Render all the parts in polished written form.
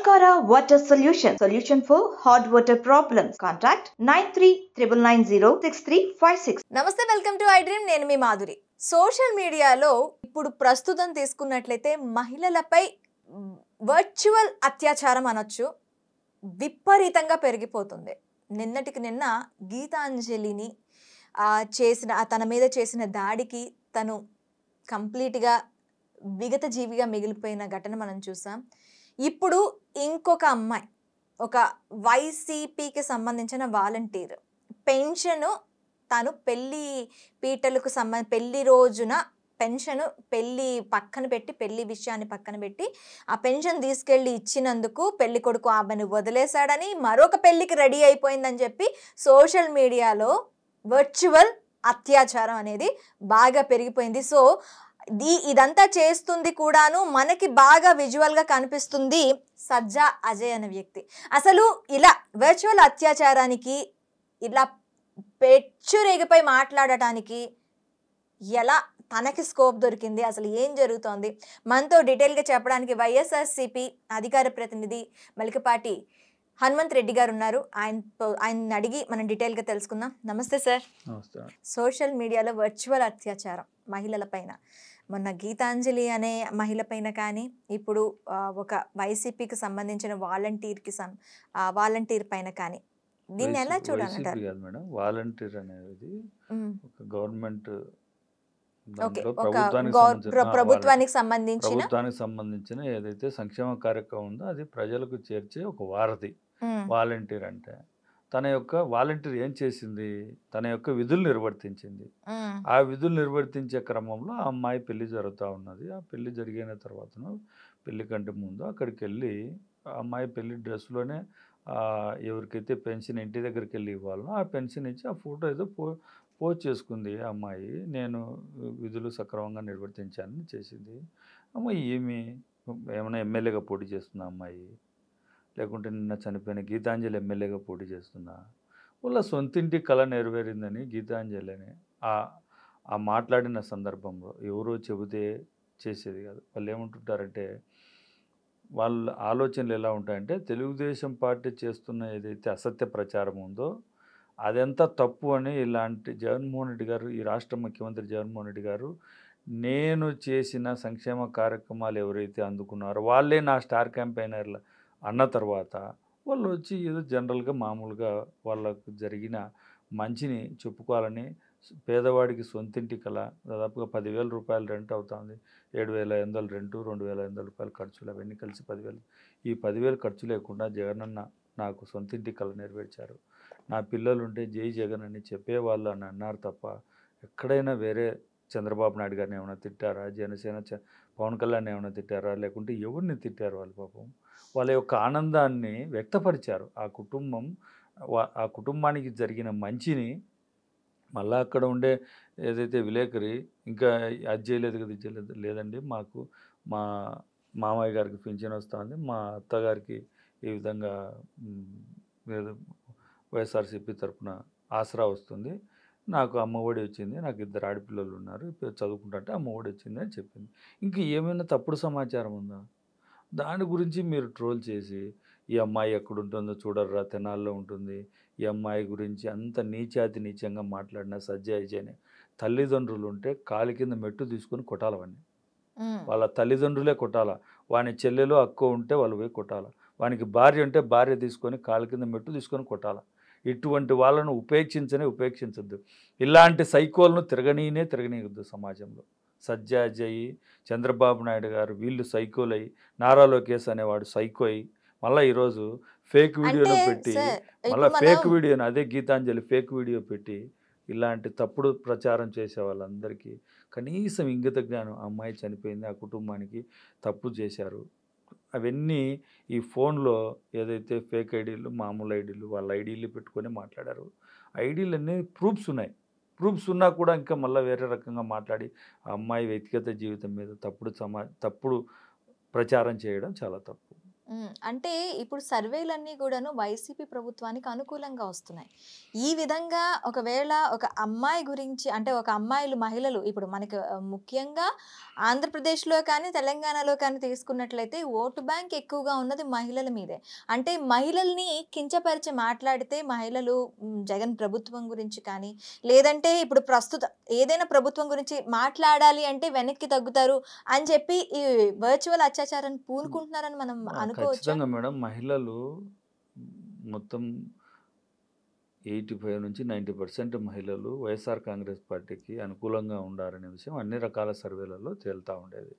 Sankara Water Solution for hot water problems. Contact 9399906356. నమస్తే, welcome to I dream. నేను మీ Madhuri. Social మీడియాలో ఇప్పుడు ప్రస్తుతం తీసుకున్నట్లయితే మహిళలపై వర్చువల్ అత్యాచారం అనొచ్చు, విపరీతంగా పెరిగిపోతుంది. నిన్నటికి నిన్న గీతాంజలిని తన మీద చేసిన దాడికి తను కంప్లీట్గా విగత జీవిగా మిగిలిపోయిన ఘటన మనం చూసాం. ఇప్పుడు ఇంకొక అమ్మాయి, ఒక వైసీపీకి సంబంధించిన వాలంటీర్, పెన్షన్ తను పెళ్లి రోజున పెన్షన్ పెళ్లి విషయాన్ని పక్కన పెట్టి ఆ పెన్షన్ తీసుకెళ్ళి ఇచ్చినందుకు పెళ్లి కొడుకు ఆమెను వదిలేశాడని, మరొక పెళ్లికి రెడీ అయిపోయిందని చెప్పి సోషల్ మీడియాలో వర్చువల్ అత్యాచారం అనేది బాగా పెరిగిపోయింది. సో ఇదంతా చేస్తుంది కూడాను మనకి బాగా విజువల్గా కనిపిస్తుంది సజ్జా అజయ్ అనే వ్యక్తి. అసలు ఇలా వర్చువల్ అత్యాచారానికి, ఇలా పెచ్చురేగిపై మాట్లాడటానికి ఎలా తనకి స్కోప్ దొరికింది, అసలు ఏం జరుగుతోంది, మనతో డీటెయిల్గా చెప్పడానికి వైఎస్ఆర్సీపీ అధికార ప్రతినిధి మలికపాటి హనుమంత్ రెడ్డి గారు ఉన్నారు. ఆయన అడిగి మనం డీటెయిల్గా తెలుసుకుందాం. నమస్తే సార్. సోషల్ మీడియాలో వర్చువల్ అత్యాచారం మహిళల పైన, మొన్న గీతాంజలి అనే మహిళ పైన కానీ, ఇప్పుడు ఒక వైసీపీకి సంబంధించిన వాలంటీర్ పైన కానీ, దీన్ని ఎలా చూడాలంటారు? మేడం, వాలంటీర్ అనేది ఒక గవర్నమెంట్ ప్రభుత్వానికి సంబంధించిన ఏదైతే సంక్షేమ కార్యక్రమం ఉందో అది ప్రజలకు చేర్చే ఒక వారధి వాలంటీర్ అంటే. తన యొక్క వాలంటీర్ ఏం చేసింది, తన యొక్క విధులు నిర్వర్తించింది. ఆ విధులు నిర్వర్తించే క్రమంలో ఆ అమ్మాయి పెళ్లి జరుగుతూ ఉన్నది. ఆ పెళ్లి జరిగిన తర్వాతను పెళ్లి కంటే ముందు అక్కడికి వెళ్ళి ఆ అమ్మాయి పెళ్లి డ్రెస్లోనే ఎవరికైతే పెన్షన్ ఇంటి దగ్గరికి వెళ్ళి ఇవ్వాలనో ఆ పెన్షన్ ఇచ్చి ఆ ఫోటో ఏదో పోస్ట్ చేసుకుంది ఆ అమ్మాయి. నేను విధులు సక్రమంగా నిర్వర్తించానని చేసింది. అమ్మాయి ఏమైనా ఎమ్మెల్యేగా పోటీ చేస్తున్నా అమ్మాయి, లేకుంటే నిన్న చనిపోయిన గీతాంజలి ఎమ్మెల్యేగా పోటీ చేస్తున్నా? వాళ్ళ సొంతింటి కళ నెరవేరిందని గీతాంజలి అని ఆ మాట్లాడిన సందర్భంలో ఎవరో చెబితే చేసేది కాదు. వాళ్ళు ఏమంటుంటారంటే, వాళ్ళ ఆలోచనలు ఎలా ఉంటాయంటే, తెలుగుదేశం పార్టీ చేస్తున్న ఏదైతే అసత్య ప్రచారం ఉందో అదంతా తప్పు అని ఇలాంటి జగన్మోహన్ రెడ్డి గారు, ఈ రాష్ట్ర ముఖ్యమంత్రి జగన్మోహన్ రెడ్డి గారు, నేను చేసిన సంక్షేమ కార్యక్రమాలు ఎవరైతే అందుకున్నారో వాళ్ళే నా స్టార్ క్యాంపెయినర్లు అన్న తర్వాత వాళ్ళు వచ్చి ఏదో జనరల్గా మామూలుగా వాళ్ళకు జరిగిన మంచిని చెప్పుకోవాలని, పేదవాడికి సొంతింటి కల దాదాపుగా 10,000 రూపాయలు రెంట్ అవుతుంది, 7,500 రెంటు, 2,500 రూపాయలు ఖర్చులు, అవన్నీ కలిసి 10,000. ఈ 10,000 ఖర్చు లేకుండా జగనన్న నాకు సొంతింటి కల నెరవేర్చారు, నా పిల్లలుంటే జై జగన్ అని చెప్పేవాళ్ళు అని అన్నారు తప్ప ఎక్కడైనా వేరే చంద్రబాబు నాయుడు గారిని ఏమైనా తిట్టారా, జనసేన పవన్ కళ్యాణ్ ఏమైనా తిట్టారా, లేకుంటే ఎవరిని తిట్టారు? వాళ్ళు పాపం వాళ్ళ యొక్క ఆనందాన్ని వ్యక్తపరిచారు. ఆ కుటుంబానికి జరిగిన మంచిని మళ్ళీ అక్కడ ఉండే ఏదైతే విలేకరి ఇంకా అది చేయలేదు కదా, ఇది చేయలేదు, లేదండి మాకు మా మామయ్య గారికి పింఛన్ వస్తుంది, మా అత్తగారికి ఈ విధంగా వైఎస్ఆర్సీపీ తరఫున ఆసరా వస్తుంది, నాకు అమ్మఒడి వచ్చింది, నాకు 2 ఆడపిల్లలు ఉన్నారు, చదువుకుంటుంటే అమ్మఒడి వచ్చింది అని చెప్పింది. ఇంకా ఏమైనా తప్పుడు సమాచారం ఉందా? దాని గురించి మీరు ట్రోల్ చేసి, ఈ అమ్మాయి ఎక్కడుంటుందో చూడర్రా, తెనాల్లో ఉంటుంది, ఈ అమ్మాయి గురించి అంత నీచంగా మాట్లాడిన సజ్జా అజయ్ని తల్లిదండ్రులు ఉంటే కాలి కింద మెట్టు తీసుకొని కొట్టాలవన్నీ. వాళ్ళ తల్లిదండ్రులే కొట్టాల. వాని చెల్లెలు అక్కో ఉంటే వాళ్ళు పోయి కొట్టాల. వానికి భార్య ఉంటే భార్య తీసుకొని కాలి కింద మెట్టు తీసుకొని కొట్టాల. ఇటువంటి వాళ్ళను ఉపేక్షించద్దు. ఇలాంటి సైకోలను తిరగనీయద్దు సమాజంలో. సజ్జా అజయ్, చంద్రబాబు నాయుడు గారు వీళ్ళు సైకోలై, నారా లోకేష్ అనేవాడు సైకో అయి మళ్ళీ ఈరోజు ఫేక్ వీడియోలో పెట్టి, మళ్ళీ ఫేక్ వీడియోని అదే గీతాంజలి ఫేక్ వీడియో పెట్టి ఇలాంటి తప్పుడు ప్రచారం చేసే వాళ్ళందరికీ కనీసం ఇంగిత జ్ఞానం, అమ్మాయి చనిపోయింది, ఆ కుటుంబానికి తప్పు చేశారు, అవన్నీ ఈ ఫోన్లో ఏదైతే ఫేక్ ఐడీలు, మామూలు ఐడీలు, వాళ్ళ ఐడీలు పెట్టుకొని మాట్లాడారు. ఐడీలన్నీ ప్రూఫ్స్ ఉన్నా కూడా ఇంకా మళ్ళీ వేరే రకంగా మాట్లాడి ఆ అమ్మాయి వ్యక్తిగత జీవితం మీద తప్పుడు ప్రచారం చేయడం చాలా తప్పు. అంటే ఇప్పుడు సర్వేలన్నీ కూడాను వైసీపీ ప్రభుత్వానికి అనుకూలంగా వస్తున్నాయి. ఈ విధంగా ఒకవేళ ఒక అమ్మాయి గురించి అంటే ఒక అమ్మాయిలు మహిళలు ఇప్పుడు మనకి ముఖ్యంగా ఆంధ్రప్రదేశ్‌లో కానీ, తెలంగాణలో కానీ తీసుకున్నట్లయితే ఓటు బ్యాంక్ ఎక్కువగా ఉన్నది మహిళల మీదే. అంటే మహిళల్ని కించపరిచి మాట్లాడితే మహిళలు జగన్ ప్రభుత్వం గురించి కానీ, లేదంటే ఇప్పుడు ప్రస్తుత ఏదైనా ప్రభుత్వం గురించి మాట్లాడాలి అంటే వెనక్కి తగ్గుతారు అని చెప్పి ఈ వర్చువల్ అత్యాచారాన్ని పూనుకుంటున్నారని మనం అనుకోవచ్చా? ఖచ్చితంగా మేడం. మహిళలు మొత్తం 85 నుంచి 90% మహిళలు వైఎస్ఆర్ కాంగ్రెస్ పార్టీకి అనుకూలంగా ఉండారనే విషయం అన్ని రకాల సర్వేలలో తేలుతూ ఉండేది.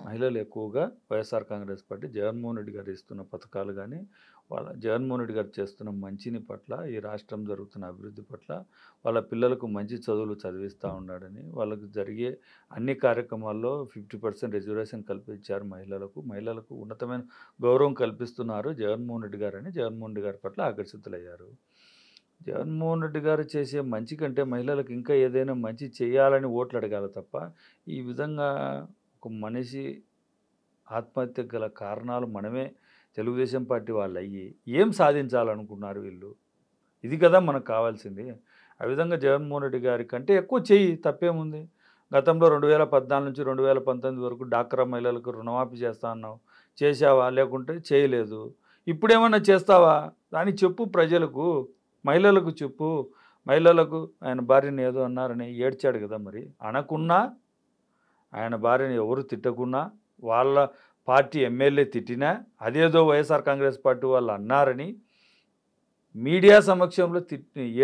మహిళలు ఎక్కువగా వైఎస్ఆర్ కాంగ్రెస్ పార్టీ జగన్మోహన్ రెడ్డి గారు ఇస్తున్న పథకాలు కానీ, వాళ్ళ జగన్మోహన్ రెడ్డి గారు చేస్తున్న మంచిని పట్ల, ఈ రాష్ట్రం జరుగుతున్న అభివృద్ధి పట్ల, వాళ్ళ పిల్లలకు మంచి చదువులు చదివిస్తూ ఉన్నాడని, వాళ్ళకు జరిగే అన్ని కార్యక్రమాల్లో 50% రిజర్వేషన్ కల్పించారు మహిళలకు. మహిళలకు ఉన్నతమైన గౌరవం కల్పిస్తున్నారు జగన్మోహన్ రెడ్డి గారని జగన్మోహన్ రెడ్డి గారి పట్ల ఆకర్షితులయ్యారు. జగన్మోహన్ రెడ్డి గారు చేసే మంచి కంటే మహిళలకు ఇంకా ఏదైనా మంచి చేయాలని ఓట్లు అడగాలి తప్ప, ఈ విధంగా ఒక మనిషి ఆత్మహత్యకు గల కారణాలు మనమే తెలుగుదేశం పార్టీ వాళ్ళు అయ్యి ఏం సాధించాలనుకున్నారు వీళ్ళు? ఇది కదా మనకు కావాల్సింది. ఆ విధంగా జగన్మోహన్ రెడ్డి గారి కంటే ఎక్కువ చెయ్యి, తప్పేముంది? గతంలో 2014 నుంచి 2019 వరకు డాక్రా మహిళలకు రుణమాఫీ చేస్తా అన్నావు, చేసావా? లేకుంటే చేయలేదు. ఇప్పుడేమన్నా చేస్తావా? అని చెప్పు ప్రజలకు, మహిళలకు చెప్పు. మహిళలకు ఆయన భార్యని ఏదో అన్నారని ఏడ్చాడు కదా. మరి అనకున్నా, ఆయన భార్యని ఎవరు తిట్టకున్నా, వాళ్ళ పార్టీ ఎమ్మెల్యే తిట్టినా, అదేదో వైఎస్ఆర్ కాంగ్రెస్ పార్టీ వాళ్ళు అన్నారని మీడియా సమక్షంలో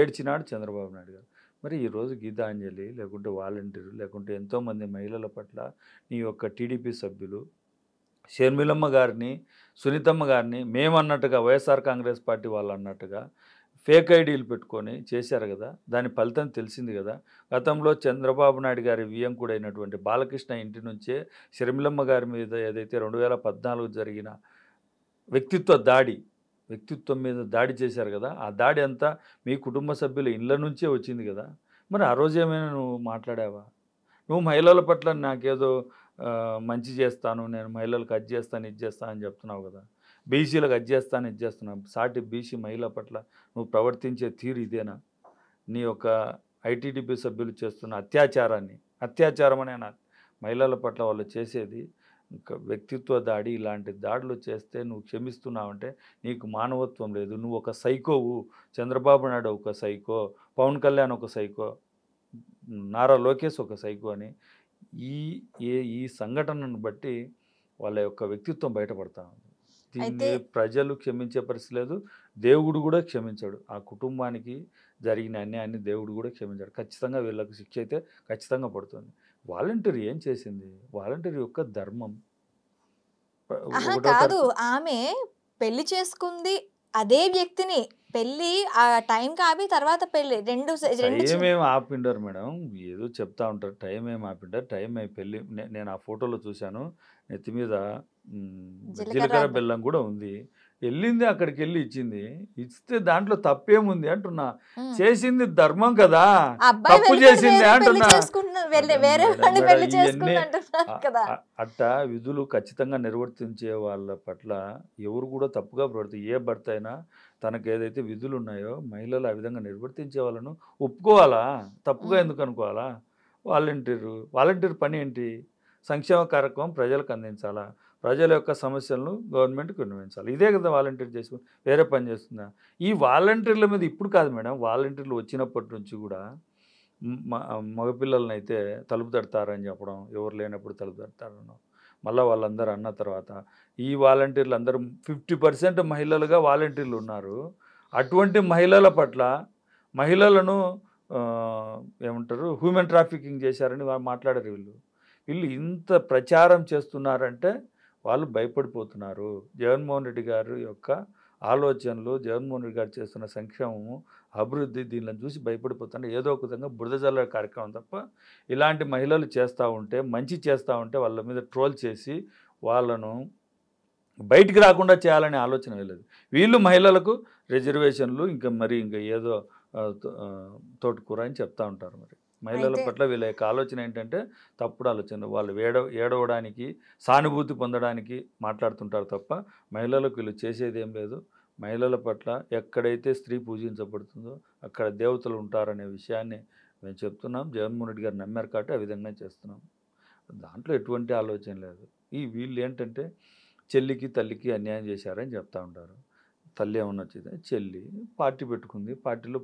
ఏడ్చినాడు చంద్రబాబు నాయుడు గారు. మరి ఈరోజు గీతాంజలి లేకుంటే వాలంటీరు లేకుంటే ఎంతోమంది మహిళల పట్ల నీ యొక్క టీడీపీ సభ్యులు షర్మిలమ్మ గారిని, సునీతమ్మ గారిని మేమన్నట్టుగా వైఎస్ఆర్ కాంగ్రెస్ పార్టీ వాళ్ళు అన్నట్టుగా ఫేక్ ఐడీలు పెట్టుకొని చేశారు కదా. దాని ఫలితం తెలిసింది కదా. గతంలో చంద్రబాబు నాయుడు గారి వియ్యంకుడు అయినటువంటి బాలకృష్ణ ఇంటి నుంచే షర్మిలమ్మ గారి మీద ఏదైతే 2014 జరిగిన వ్యక్తిత్వం మీద దాడి చేశారు కదా. ఆ దాడి అంతా మీ కుటుంబ సభ్యుల ఇళ్ళ నుంచే వచ్చింది కదా. మరి ఆ రోజు ఏమైనా నువ్వు మాట్లాడావా? నువ్వు మహిళల పట్ల నాకేదో మంచి చేస్తాను, నేను మహిళలకు అది చేస్తాను, ఇది చేస్తాను అని చెప్తున్నావు కదా. బీసీలకు అది చేస్తాను, ఇది చేస్తున్నావు. సాటి బీసీ మహిళ పట్ల నువ్వు ప్రవర్తించే తీరు ఇదేనా? నీ యొక్క ఐటీడీపీ సభ్యులు చేస్తున్న అత్యాచారం అనే మహిళల పట్ల వాళ్ళు చేసేది ఇంకా వ్యక్తిత్వ దాడి. ఇలాంటి దాడులు చేస్తే నువ్వు క్షమిస్తున్నావంటే నీకు మానవత్వం లేదు. నువ్వు ఒక సైకోవు. చంద్రబాబు నాయుడు ఒక సైకో, పవన్ కళ్యాణ్ ఒక సైకో, నారా లోకేష్ ఒక సైకో అని ఈ సంఘటనను బట్టి వాళ్ళ యొక్క వ్యక్తిత్వం బయటపడతా ఉంది. దీన్ని ప్రజలు క్షమించే పరిస్థితి లేదు, దేవుడు కూడా క్షమించాడు. ఆ కుటుంబానికి జరిగిన అన్యాయాన్ని దేవుడు కూడా క్షమించాడు. ఖచ్చితంగా వీళ్ళకు శిక్ష అయితే ఖచ్చితంగా పడుతుంది. వాలంటీర్ ఏం చేసింది? వాలంటీర్ యొక్క ధర్మం కాదు, ఆమె పెళ్లి చేసుకుంది అదే వ్యక్తిని. పెళ్ళి ఆ టైం కాపి తర్వాత పెళ్ళి టైం ఏం ఆపిండారు మేడం, ఏదో చెప్తా ఉంటారు. టైం ఏం ఆపిండారు? టైం అయి పెళ్ళి నేను ఆ ఫోటోలో చూశాను. నెత్తి మీద జీలకర్ర బెల్లం కూడా ఉంది. వెళ్ళింది, అక్కడికి వెళ్ళి ఇస్తే దాంట్లో తప్పేముంది అంటున్నా. చేసింది ధర్మం కదా, తప్పు చేసింది అంటున్నా. అట్టా విధులు ఖచ్చితంగా నిర్వర్తించే వాళ్ళ పట్ల ఎవరు కూడా తప్పుగా ప్రవర్తించారు. ఏ భర్త అయినా తనకు ఏదైతే విధులు ఉన్నాయో మహిళలు ఆ విధంగా నిర్వర్తించే వాళ్ళను ఒప్పుకోవాలా? తప్పుగా ఎందుకు అనుకోవాలా? వాలంటీర్ పని ఏంటి? సంక్షేమ కార్యక్రమం ప్రజలకు అందించాలా, ప్రజల యొక్క సమస్యలను గవర్నమెంట్కి విన్నవించాలి. ఇదే కదా వాలంటీర్ చేసుకుని వేరే పని చేస్తుందా? ఈ వాలంటీర్ల మీద ఇప్పుడు కాదు మేడం, వాలంటీర్లు వచ్చినప్పటి నుంచి కూడా మగపిల్లలని అయితే తలుపు తడతారని చెప్పడం, ఎవరు లేనప్పుడు తలుపు తడతారనడం, మళ్ళీ వాళ్ళందరూ అన్న తర్వాత ఈ వాలంటీర్లు అందరూ 50% మహిళలుగా వాలంటీర్లు ఉన్నారు. అటువంటి మహిళల పట్ల మహిళలను ఏమంటారు హ్యూమన్ ట్రాఫికింగ్ చేశారని మాట్లాడారు. వీళ్ళు ఇంత ప్రచారం చేస్తున్నారంటే వాళ్ళు భయపడిపోతున్నారు. జగన్మోహన్ రెడ్డి గారి యొక్క ఆలోచనలు, జగన్మోహన్ రెడ్డి గారు చేస్తున్న సంక్షేమము, అభివృద్ధి దీనిని చూసి భయపడిపోతున్నారు. ఏదో ఒక విధంగా బురద జల్లే కార్యక్రమం తప్ప ఇలాంటి మహిళలు చేస్తూ ఉంటే, మంచి చేస్తూ ఉంటే వాళ్ళ మీద ట్రోల్ చేసి వాళ్ళను బయటికి రాకుండా చేయాలనే ఆలోచన వెళ్ళదు. వీళ్ళు మహిళలకు రిజర్వేషన్లు ఇంకా ఏదో తోటకూర అని చెప్తూ ఉంటారు. మరి మహిళల పట్ల వీళ్ళ యొక్క ఆలోచన ఏంటంటే తప్పుడు ఆలోచన. వాళ్ళు ఏడవడానికి, సానుభూతి పొందడానికి మాట్లాడుతుంటారు తప్ప మహిళలకు వీళ్ళు చేసేది ఏం లేదు. మహిళల పట్ల ఎక్కడైతే స్త్రీ పూజించబడుతుందో అక్కడ దేవతలు ఉంటారనే విషయాన్ని మేము చెప్తున్నాం. జగన్మోహన్ రెడ్డి గారు నమ్మారు కాబట్టి ఆ విధంగా చేస్తున్నాం. దాంట్లో ఎటువంటి ఆలోచన లేదు. వీళ్ళు ఏంటంటే చెల్లికి తల్లికి అన్యాయం చేశారని చెప్తా ఉంటారు. తల్లి ఏమన్నా వచ్చింది, చెల్లి పార్టీ పెట్టుకుంది, పార్టీలో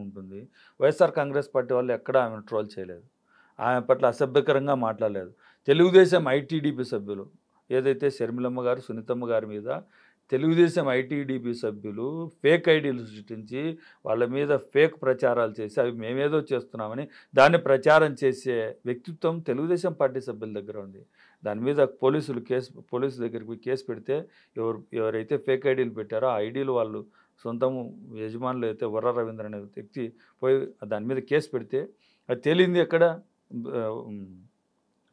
ఉంటుంది. వైఎస్ఆర్ కాంగ్రెస్ పార్టీ వాళ్ళు ఎక్కడ ఆమెను ట్రోల్ చేయలేదు, ఆమె పట్ల అసభ్యకరంగా మాట్లాడలేదు. తెలుగుదేశం ఐటీడీపీ సభ్యులు ఏదైతే షర్మిలమ్మ గారు, సునీతమ్మ గారి మీద తెలుగుదేశం ఐటీడీపీ సభ్యులు ఫేక్ ఐడీలు సృష్టించి వాళ్ళ మీద ఫేక్ ప్రచారాలు చేసి అవి మేమేదో చేస్తున్నామని దాన్ని ప్రచారం చేసే వ్యక్తిత్వం తెలుగుదేశం పార్టీ సభ్యుల దగ్గర ఉంది. దాని మీద పోలీసు దగ్గరికి కేసు పెడితే ఎవరైతే ఫేక్ ఐడీలు పెట్టారో ఆ ఐడీలు వాళ్ళు సొంతం యజమానులు అయితే వర్ర రవీంద్ర అనే వ్యక్తి పోయి దాని మీద కేసు పెడితే అది తేలింది ఎక్కడ,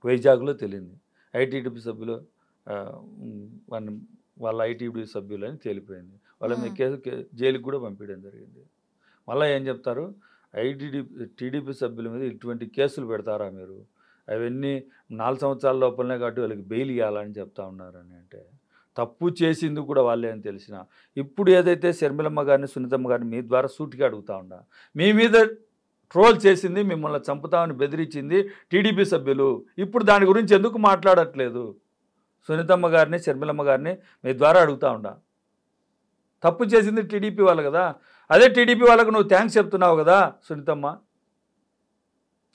వైజాగ్లో తేలింది. ఐటీడీపీ సభ్యులు వాళ్ళ ఐటీడీ సభ్యులు అని తేలిపోయింది. వాళ్ళ మీద కేసు జైలుకి కూడా పంపించడం జరిగింది. మళ్ళీ ఏం చెప్తారు, టీడీపీ సభ్యుల మీద ఇటువంటి కేసులు పెడతారా మీరు, అవన్నీ 4 సంవత్సరాల లోపలనే కాబట్టి వాళ్ళకి బెయిల్ ఇవ్వాలని చెప్తా ఉన్నారని. అంటే తప్పు చేసింది కూడా వాళ్ళే అని తెలిసిన ఇప్పుడు ఏదైతే షర్మిలమ్మ గారిని, సునీతమ్మ గారిని మీ ద్వారా సూటిగా అడుగుతా ఉండా, మీ మీద ట్రోల్ చేసింది, మిమ్మల్ని చంపుతామని బెదిరించింది టీడీపీ సభ్యులు. ఇప్పుడు దాని గురించి ఎందుకు మాట్లాడట్లేదు? సునీతమ్మ గారిని, షర్మిలమ్మ గారిని మీ ద్వారా అడుగుతా ఉండా. తప్పు చేసింది టీడీపీ వాళ్ళు కదా, అదే టీడీపీ వాళ్ళకు నువ్వు థ్యాంక్స్ చెప్తున్నావు కదా సునీతమ్మ,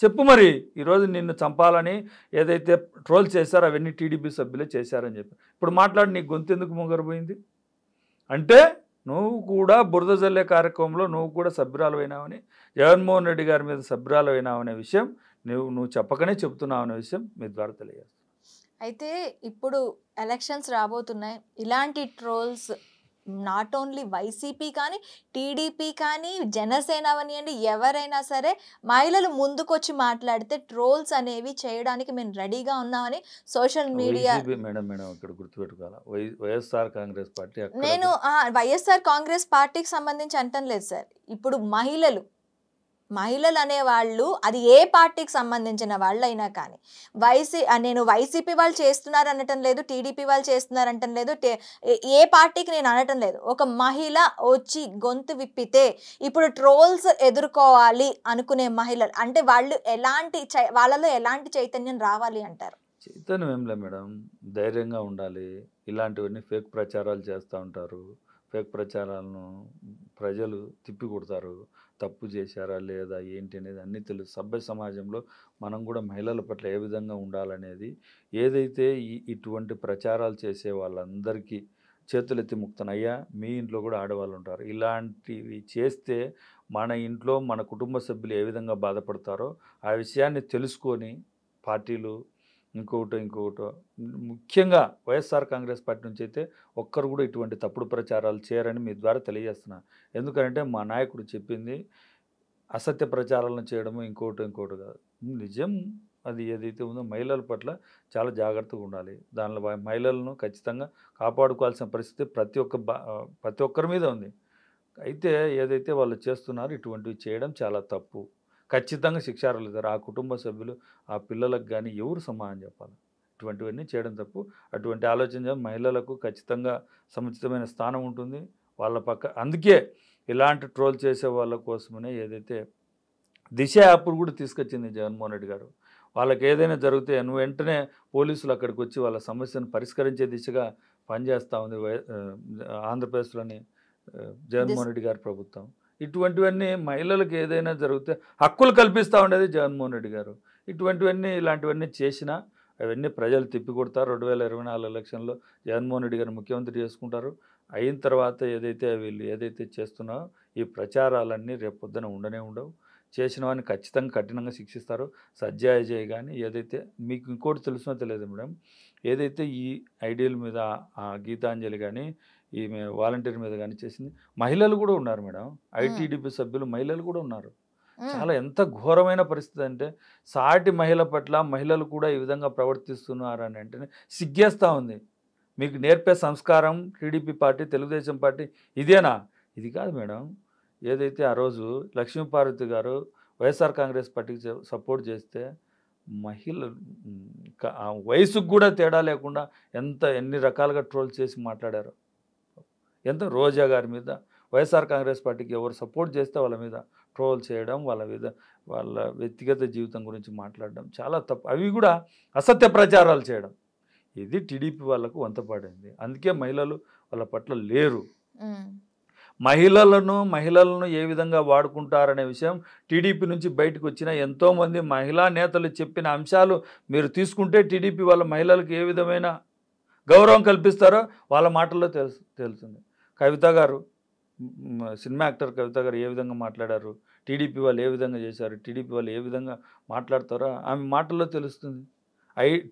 చెప్పు మరి. ఈరోజు నిన్ను చంపాలని ఏదైతే ట్రోల్ చేశారో అవన్నీ టీడీపీ సభ్యులే చేశారని చెప్పి ఇప్పుడు మాట్లాడి నీ గొంతు ఎందుకు ముంగరపోయింది? అంటే నువ్వు కూడా బురద జల్లే కార్యక్రమంలో నువ్వు కూడా సభ్యురాలు అయినావని, జగన్మోహన్ రెడ్డి గారి మీద సభ్యురాలు అయినావనే విషయం నువ్వు చెప్పకనే చెప్తున్నావు అనే విషయం మీ ద్వారా తెలియజేస్తాను. అయితే ఇప్పుడు ఎలక్షన్స్ రాబోతున్నాయి. ఇలాంటి ట్రోల్స్ నాట్ ఓన్లీ వైసీపీ కానీ, టీడీపీ కానీ, జనసేన అవనియండి, ఎవరైనా సరే మహిళలు ముందుకొచ్చి మాట్లాడితే ట్రోల్స్ అనేవి చేయడానికి మేము రెడీగా ఉన్నామని సోషల్ మీడియా. మేడం ఇక్కడ గుర్తుపెట్టుకోవాలి, వైఎస్ఆర్ కాంగ్రెస్ పార్టీ. నేను వైఎస్ఆర్ కాంగ్రెస్ పార్టీకి సంబంధించి అంటం లేదు సార్. ఇప్పుడు మహిళలు అనేవాళ్ళు అది ఏ పార్టీకి సంబంధించిన వాళ్ళైనా కానీ, నేను వైసీపీ వాళ్ళు చేస్తున్నారు అనటం లేదు, టీడీపీ వాళ్ళు చేస్తున్నారు అనటం లేదు, ఏ పార్టీకి నేను అనటం లేదు. ఒక మహిళ వచ్చి గొంతు విప్పితే ఇప్పుడు ట్రోల్స్ ఎదుర్కోవాలి అనుకునే మహిళలు అంటే వాళ్ళలో ఎలాంటి చైతన్యం రావాలి అంటారు? చైతన్యం ఏం లేదు మేడం, ధైర్యంగా ఉండాలి. ఇలాంటివన్నీ ఫేక్ ప్రచారాలు చేస్తూ ఉంటారు. ఫేక్ ప్రచారాలను ప్రజలు తిప్పి కొడతారు. తప్పు చేశారా లేదా ఏంటి అనేది అన్నీ తెలుసు. సభ్య సమాజంలో మనం కూడా మహిళల పట్ల ఏ విధంగా ఉండాలనేది ఏదైతే ఇటువంటి ప్రచారాలు చేసే వాళ్ళందరికీ చేతులెత్తి ముక్తనయ్యా, మీ ఇంట్లో కూడా ఆడవాళ్ళు ఉంటారు. ఇలాంటివి చేస్తే మన ఇంట్లో మన కుటుంబ సభ్యులు ఏ విధంగా బాధపడతారో ఆ విషయాన్ని తెలుసుకొని పార్టీలు ఇంకొకటో ముఖ్యంగా వైఎస్ఆర్ కాంగ్రెస్ పార్టీ నుంచి అయితే ఒక్కరు కూడా ఇటువంటి తప్పుడు ప్రచారాలు చేయరని మీ ద్వారా తెలియజేస్తున్నా. ఎందుకంటే మా నాయకుడు చెప్పింది అసత్య ప్రచారాలను చేయడము ఇంకోటి కాదు, నిజం అది ఏదైతే ఉందో మహిళల పట్ల చాలా జాగ్రత్తగా ఉండాలి. దానిలో మహిళలను ఖచ్చితంగా కాపాడుకోవాల్సిన పరిస్థితి ప్రతి ఒక్కరి మీద ఉంది. అయితే ఏదైతే వాళ్ళు చేస్తున్నారో ఇటువంటివి చేయడం చాలా తప్పు. ఖచ్చితంగా శిక్షార్హులు ఆ కుటుంబ సభ్యులు, ఆ పిల్లలకు కానీ ఎవరు సమాధానం చెప్పాలి. ఇటువంటివన్నీ చేయడం తప్పు. అటువంటి ఆలోచన మహిళలకు ఖచ్చితంగా సముచితమైన స్థానం ఉంటుంది వాళ్ళ పక్క. అందుకే ఇలాంటి ట్రోల్ చేసే వాళ్ళ కోసమనే ఏదైతే దిశ యాప్ కూడా తీసుకొచ్చింది జగన్మోహన్ రెడ్డి గారు. వాళ్ళకి ఏదైనా జరిగితే వెంటనే పోలీసులు అక్కడికి వచ్చి వాళ్ళ సమస్యను పరిష్కరించే దిశగా పనిచేస్తూ ఉంది ఆంధ్రప్రదేశ్లోని జగన్మోహన్ రెడ్డి గారి ప్రభుత్వం. ఇటువంటివన్నీ మహిళలకు ఏదైనా జరిగితే హక్కులు కల్పిస్తూ ఉండేది జగన్మోహన్ రెడ్డి గారు. ఇలాంటివన్నీ చేసినా అవన్నీ ప్రజలు తిప్పికొడతారు. 2024 ఎలక్షన్లో జగన్మోహన్ రెడ్డి గారు ముఖ్యమంత్రి చేసుకుంటారు. అయిన తర్వాత వీళ్ళు ఏదైతే చేస్తున్నారో ఈ ప్రచారాలన్నీ రేపు పొద్దున ఉండవు. చేసిన వాడిని ఖచ్చితంగా కఠినంగా శిక్షిస్తారు. సజ్జాయజయ్ కానీ ఏదైతే మీకు ఇంకోటి తెలుసునో తెలియదు మేడం, ఏదైతే ఈ ఐడియల్ మీద గీతాంజలి కానీ ఈమె వాలంటీర్ మీద కానీ చేసింది మహిళలు కూడా ఉన్నారు మేడం. ఐటీడీపీ సభ్యులు మహిళలు కూడా ఉన్నారు. చాలా ఎంత ఘోరమైన పరిస్థితి అంటే సాటి మహిళ పట్ల మహిళలు కూడా ఈ విధంగా ప్రవర్తిస్తున్నారు అని అంటేనే సిగ్గేస్తూ ఉంది. మీకు నేర్పే సంస్కారం టీడీపీ పార్టీ, తెలుగుదేశం పార్టీ ఇదేనా? ఇది కాదు మేడం. ఏదైతే ఆ రోజు లక్ష్మీపార్వతి గారు వైఎస్ఆర్ కాంగ్రెస్ పార్టీకి సపోర్ట్ చేస్తే మహిళలు ఆ వయసుకు కూడా తేడా లేకుండా ఎన్ని రకాలుగా ట్రోల్ చేసి మాట్లాడారు. ఎంత రోజా గారి మీద వైఎస్ఆర్ కాంగ్రెస్ పార్టీకి ఎవరు సపోర్ట్ చేస్తే వాళ్ళ మీద ట్రోల్ చేయడం, వాళ్ళ వ్యక్తిగత జీవితం గురించి మాట్లాడడం చాలా తప్పు. అవి కూడా అసత్య ప్రచారాలు చేయడం, ఇది టీడీపీ వాళ్ళకు వంతపడింది. అందుకే మహిళలు వాళ్ళ పట్ల లేరు. మహిళలను ఏ విధంగా వాడుకుంటారనే విషయం టీడీపీ నుంచి బయటకు వచ్చిన ఎంతోమంది మహిళా నేతలు చెప్పిన అంశాలు మీరు తీసుకుంటే టీడీపీ వాళ్ళ మహిళలకు ఏ విధమైన గౌరవం కల్పిస్తారో వాళ్ళ మాటల్లో తెలుస్తుంది. కవిత గారు, సినిమా యాక్టర్ కవిత గారు ఏ విధంగా మాట్లాడారు, టీడీపీ వాళ్ళు ఏ విధంగా చేశారు, టీడీపీ వాళ్ళు ఏ విధంగా మాట్లాడతారో ఆమె మాటల్లో తెలుస్తుంది.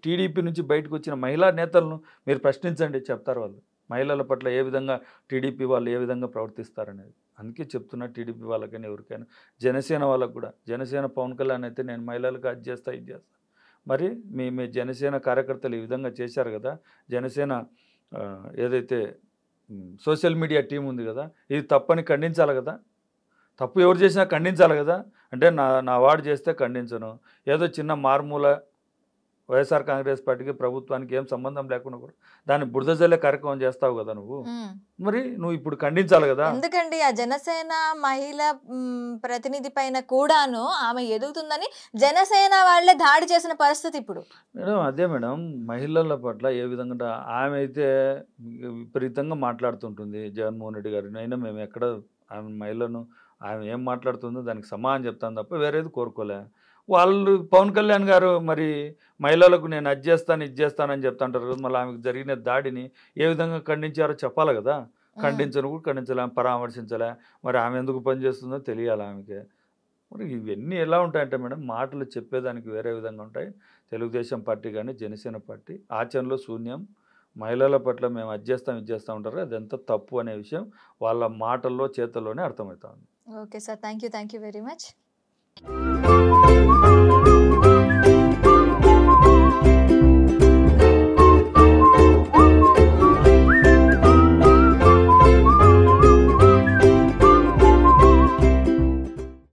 టీడీపీ నుంచి బయటకు వచ్చిన మహిళా నేతలను మీరు ప్రశ్నించండి, చెప్తారు వాళ్ళు మహిళల పట్ల ఏ విధంగా టీడీపీ వాళ్ళు ఏ విధంగా ప్రవర్తిస్తారనేది. అందుకే చెప్తున్నా టీడీపీ వాళ్ళకైనా ఎవరికైనా, జనసేన వాళ్ళకు కూడా. జనసేన పవన్ కళ్యాణ్ అయితే నేను మహిళలకు అది చేస్తా ఇది చేస్తా, మరి మీ జనసేన కార్యకర్తలు ఈ విధంగా చేశారు కదా. జనసేన ఏదైతే సోషల్ మీడియా టీం ఉంది కదా, ఇది తప్పని ఖండించాలి కదా. తప్పు ఎవరు చేసినా ఖండించాలి కదా. అంటే నా వాడు చేస్తే ఖండించను, ఏదో చిన్న మారుమూల వైఎస్ఆర్ కాంగ్రెస్ పార్టీకి ప్రభుత్వానికి ఏం సంబంధం లేకుండా కూడా దాన్ని బురద జల్లే కార్యక్రమం చేస్తావు కదా నువ్వు, మరి నువ్వు ఇప్పుడు ఖండించాలి కదా. ఎందుకండి ఆ జనసేన మహిళా ప్రతినిధి పైన కూడాను ఆమె ఎదుగుతుందని జనసేన వాళ్ళే దాడి చేసిన పరిస్థితి ఇప్పుడు. మేడం అదే మేడం, మహిళల పట్ల ఏ విధంగా ఆమె అయితే విపరీతంగా మాట్లాడుతుంటుంది జగన్మోహన్ రెడ్డి గారిని. అయినా మేము ఎక్కడ ఆమె మహిళను ఆమె ఏం మాట్లాడుతుందో దానికి సమాధానం చెప్తాను తప్ప వేరేది కోరుకోలే. వాళ్ళు పవన్ కళ్యాణ్ గారు మరి మహిళలకు నేను అది చేస్తాను ఇది చేస్తానని చెప్తుంటారు కదా, మళ్ళీ ఆమెకు జరిగిన దాడిని ఏ విధంగా ఖండించారో చెప్పాలి కదా. ఖండించను కూడా ఖండించలే, పరామర్శించలే, మరి ఆమె ఎందుకు పనిచేస్తుందో తెలియాలి ఆమెకి. మరి ఇవన్నీ ఎలా ఉంటాయంటే మేడం, మాటలు చెప్పేదానికి వేరే విధంగా ఉంటాయి. తెలుగుదేశం పార్టీ కానీ జనసేన పార్టీ ఆచరణలో శూన్యం. మహిళల పట్ల మేము అది చేస్తాం ఇది చేస్తూ ఉంటారు, అదంతా తప్పు అనే విషయం వాళ్ళ మాటల్లో చేతల్లోనే అర్థమవుతా ఉంది. Okay sir, thank you very much.